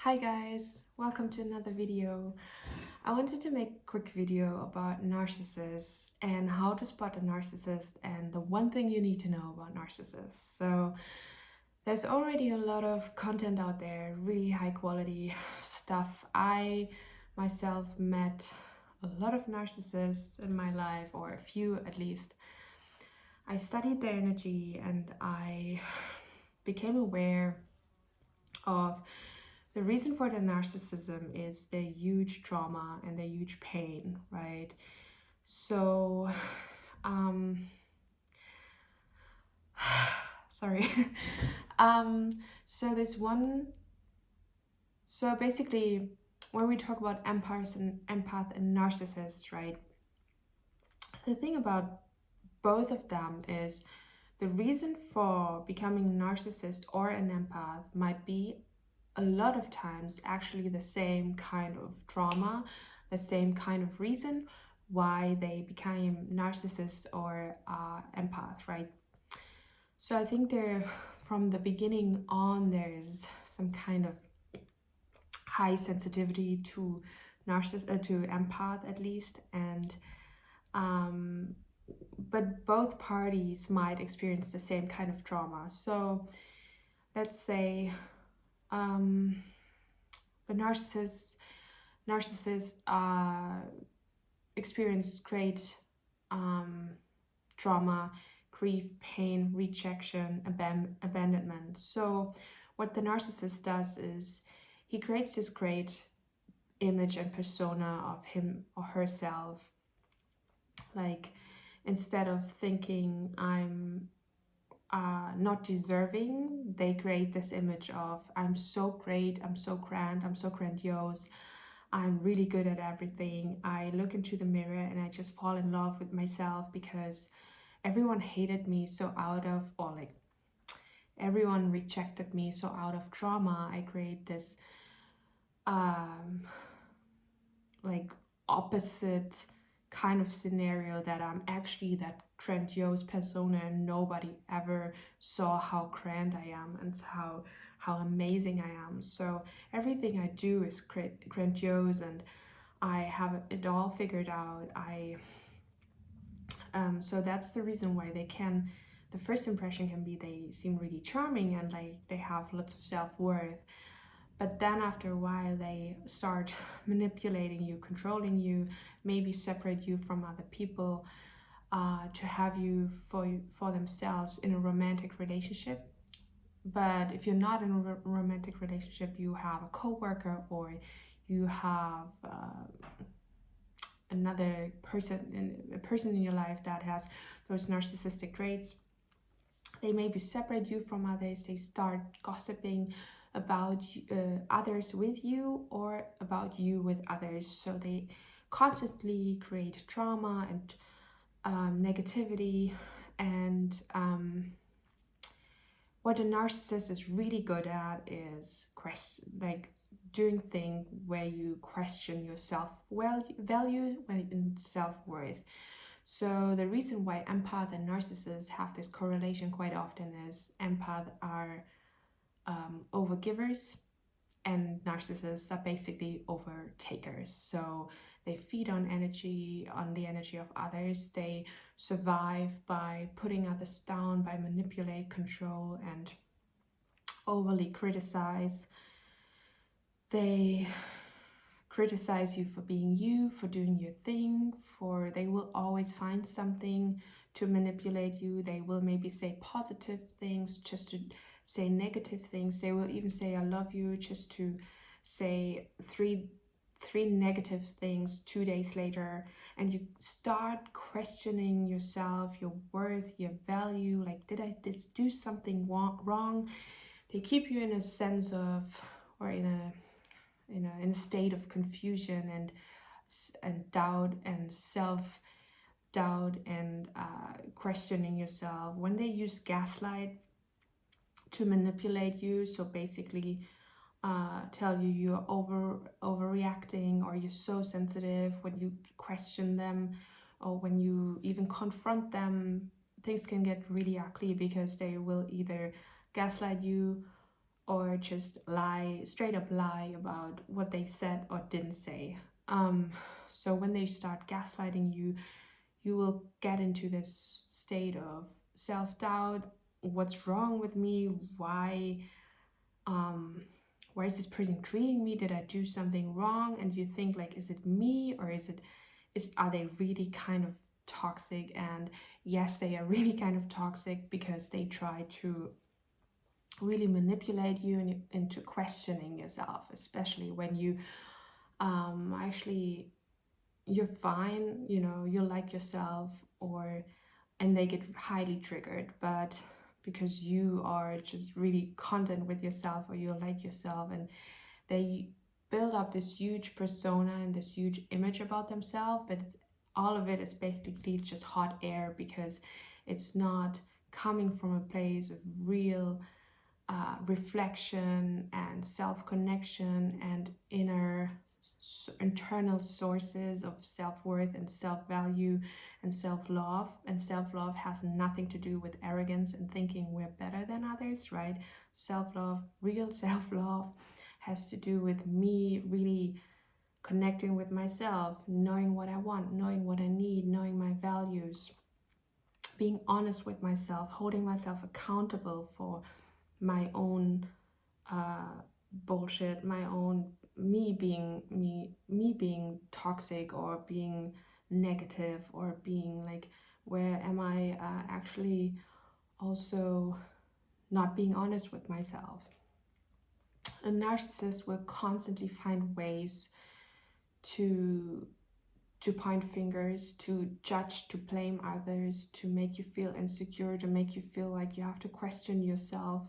Hi guys, welcome to another video. I wanted to make a quick video about narcissists and how to spot a narcissist and the one thing you need to know about narcissists. So there's already a lot of content out there, really high quality stuff. I myself met a lot of narcissists in my life, or a few at least. I studied their energy and I became aware of the reason for the narcissism is their huge trauma and their huge pain, right? So, um, sorry. So this one, so basically, when we talk about empath and narcissists, right? The thing about both of them is the reason for becoming a narcissist or an empath might be a lot of times actually the same kind of trauma, the same kind of reason why they became narcissists or empath, right? So I think there, from the beginning on, there's some kind of high sensitivity to to empath at least, and um, but both parties might experience the same kind of trauma. So let's say um, the narcissists experience great um, trauma, grief, pain, rejection, abandonment. So what the narcissist does is he creates this great image and persona of him or herself. Like, instead of thinking I'm not deserving, they create this image of I'm so great, I'm so grand, I'm so grandiose, I'm really good at everything. I look into the mirror and I just fall in love with myself because everyone hated me, so out of, or like everyone rejected me, so out of trauma I create this um like opposite kind of scenario, that I'm actually that grandiose persona and nobody ever saw how grand I am and how amazing I am. So everything I do is grandiose and I have it all figured out. So that's the reason why they can, the first impression can be they seem really charming and like they have lots of self-worth. But then after a while, they start manipulating you, controlling you, maybe separate you from other people, to have you for themselves in a romantic relationship. But if you're not in a romantic relationship, you have a coworker or you have another a person in your life that has those narcissistic traits. They maybe separate you from others. They start gossiping about others with you or about you with others. So they constantly create trauma and negativity. And what a narcissist is really good at is doing thing where you question your value and self-worth. So the reason why empath and narcissists have this correlation quite often is empath are overgivers and narcissists are basically overtakers. So they feed on the energy of others. They survive by putting others down, by manipulate, control, and overly criticize. They criticize you for being you, for doing your thing, for they will always find something to manipulate you. They will maybe say positive things just to say negative things. They will even say I love you just to say three negative things 2 days later, and you start questioning yourself, your worth, your value. Like, did I do something wrong? They keep you in a sense of, or in a state of confusion and doubt and self-doubt and questioning yourself. When they use gaslight to manipulate you, so basically tell you you're overreacting or you're so sensitive, when you question them or when you even confront them, things can get really ugly because they will either gaslight you or just lie, straight up lie about what they said or didn't say. Um, so when they start gaslighting you, you will get into this state of self-doubt. What's wrong with me? Um, why is this person treating me? Did I do something wrong? And you think like, is it me, or are they really kind of toxic? And yes, they are really kind of toxic because they try to really manipulate you into questioning yourself, especially when you actually you're fine, you like yourself, or and they get highly triggered, but because you are just really content with yourself, or you like yourself, and they build up this huge persona and this huge image about themselves, but all of it is basically just hot air, because it's not coming from a place of real reflection and self-connection and internal sources of self-worth and self-value and self-love. And self-love has nothing to do with arrogance and thinking we're better than others, right? Self-love, real self-love, has to do with me really connecting with myself, knowing what I want, knowing what I need, knowing my values, being honest with myself, holding myself accountable for my own bullshit, my own me being toxic, or being negative, or being like, where am I actually also not being honest with myself. A narcissist will constantly find ways to point fingers, to judge, to blame others, to make you feel insecure, to make you feel like you have to question yourself,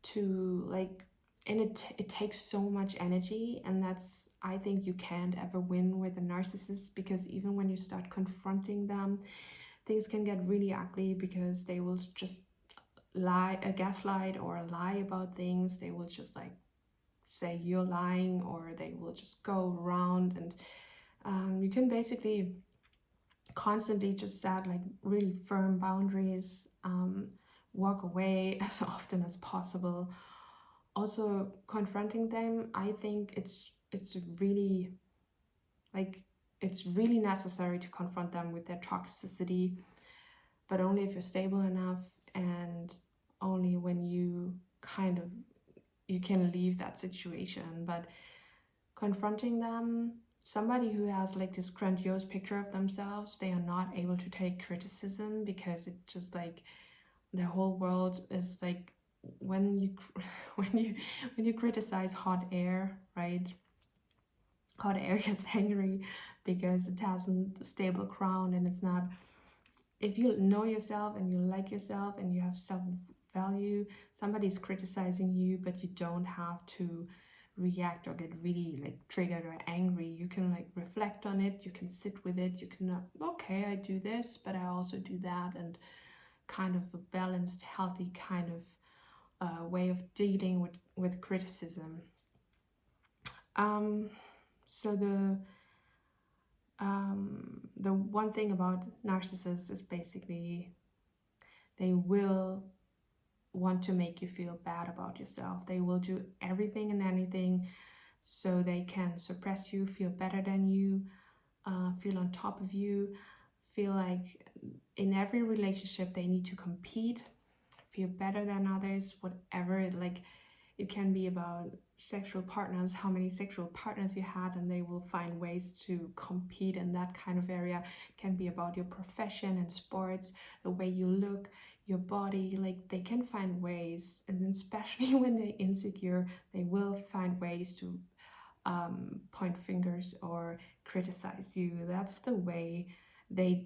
to like, and it takes so much energy. And that's, I think you can't ever win with a narcissist, because even when you start confronting them, things can get really ugly, because they will just gaslight or lie about things. They will just like say you're lying, or they will just go around, and you can basically constantly just set like really firm boundaries, walk away as often as possible. Also, confronting them, I think it's really like, it's really necessary to confront them with their toxicity, but only if you're stable enough, and only when you kind of, you can leave that situation. But confronting them, somebody who has like this grandiose picture of themselves, they are not able to take criticism, because it just like, the whole world is like, when you when you criticize hot air, right? Hot air gets angry because it hasn't a stable ground, and it's not, if you know yourself and you like yourself and you have self-value, somebody's criticizing you, but you don't have to react or get really like triggered or angry. You can like reflect on it, you can sit with it, you can, okay, I do this, but I also do that, and kind of a balanced, healthy kind of way of dealing with criticism. So the one thing about narcissists is basically they will want to make you feel bad about yourself. They will do everything and anything so they can suppress you, feel better than you, feel on top of you, feel like in every relationship they need to compete, feel better than others, whatever. Like, it can be about sexual partners, how many sexual partners you had, and they will find ways to compete in that kind of area. It can be about your profession and sports, the way you look, your body. Like, they can find ways, and then especially when they're insecure, they will find ways to point fingers or criticize you. That's the way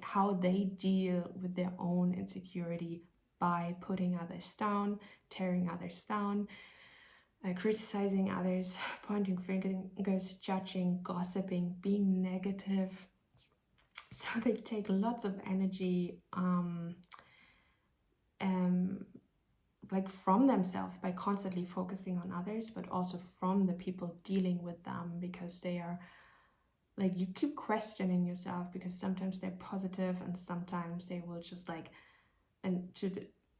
how they deal with their own insecurity, by putting others down, tearing others down, criticizing others, pointing fingers, judging, gossiping, being negative. So they take lots of energy, like from themselves, by constantly focusing on others, but also from the people dealing with them, because they are like, you keep questioning yourself, because sometimes they're positive and sometimes they will just like, and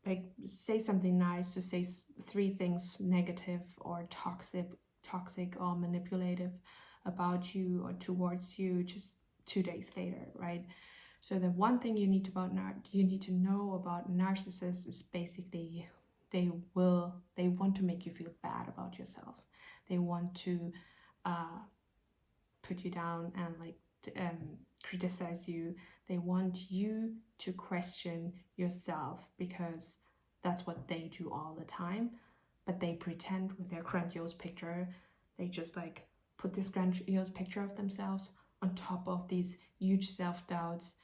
like say something nice, to say three things negative or toxic or manipulative about you or towards you just 2 days later, right? So the one thing you need to know about narcissists is basically they want to make you feel bad about yourself. They want to uh, put you down and like criticize you. They want you to question yourself because that's what they do all the time. But they pretend with their grandiose picture. They just like put this grandiose picture of themselves on top of these huge self-doubts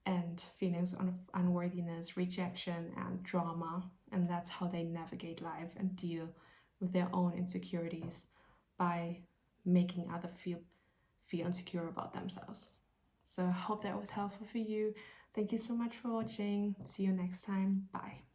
and feelings of unworthiness, rejection, and drama. And that's how they navigate life and deal with their own insecurities, by making others feel insecure about themselves. So I hope that was helpful for you. Thank you so much for watching. See you next time. Bye.